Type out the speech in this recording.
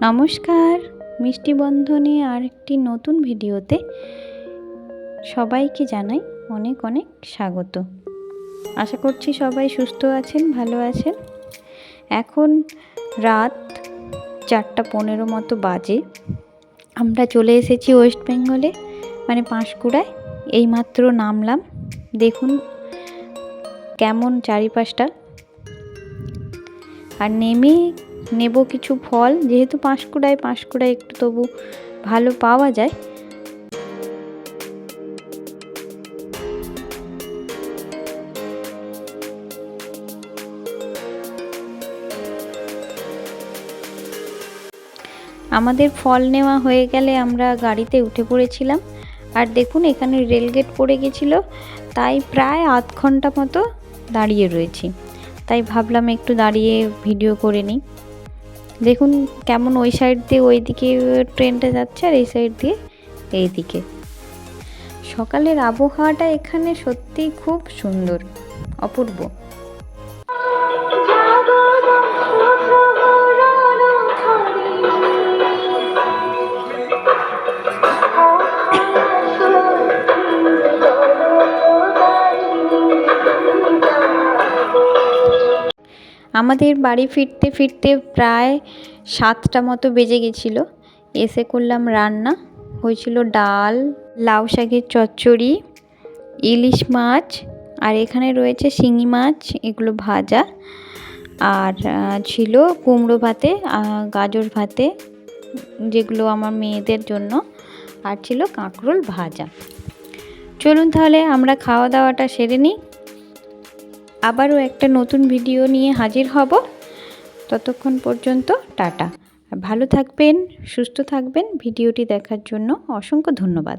নমস্কার, মিষ্টি বন্ধনে আরেকটি নতুন ভিডিওতে সবাইকে জানাই অনেক অনেক স্বাগত। আশা করছি সবাই সুস্থ আছেন, ভালো আছেন। এখন রাত 4:15 মতো বাজে। আমরা চলে এসেছি ওয়েস্ট বেঙ্গলে, মানে পাঁশকুড়ায়। এইমাত্র নামলাম। দেখুন কেমন চারিপাশটা। আর নেমে নেব কিছু ফল, যেহেতু পাঁশকুড়ায় একটু তবু ভালো পাওয়া যায়। আমাদের ফল নেওয়া হয়ে গেলে আমরা গাড়িতে উঠে পড়েছিলাম। আর দেখুন এখানে রেলগেট পড়ে গেছিল, তাই প্রায় আধ ঘন্টা মতো দাঁড়িয়ে রয়েছি। তাই ভাবলাম একটু দাঁড়িয়ে ভিডিও করে নিই। দেখুন কেমন ওই সাইড দিয়ে ওইদিকে ট্রেনটা যাচ্ছে, আর এই সাইড দিয়ে এইদিকে। সকালের আবহাওয়াটা এখানে সত্যিই খুব সুন্দর, অপূর্ব। আমাদের বাড়ি ফিরতে ফিরতে প্রায় 7টা মতো বেজে গেছিলো। এসে করলাম রান্না। হয়েছিল ডাল, লাউ শাকের চচ্চড়ি, ইলিশ মাছ, আর এখানে রয়েছে শিঙি মাছ, এগুলো ভাজা। আর ছিল কুমড়ো ভাতে, গাজর ভাতে, যেগুলো আমার মেয়েদের জন্য। আর ছিল কাঁকরোল ভাজা। চলুন তাহলে আমরা খাওয়া দাওয়াটা সেরে নিই। আবারও একটা নতুন ভিডিও নিয়ে হাজির হব। ততক্ষণ পর্যন্ত টাটা। ভালো থাকবেন, সুস্থ থাকবেন। ভিডিওটি দেখার জন্য অসংখ্য ধন্যবাদ।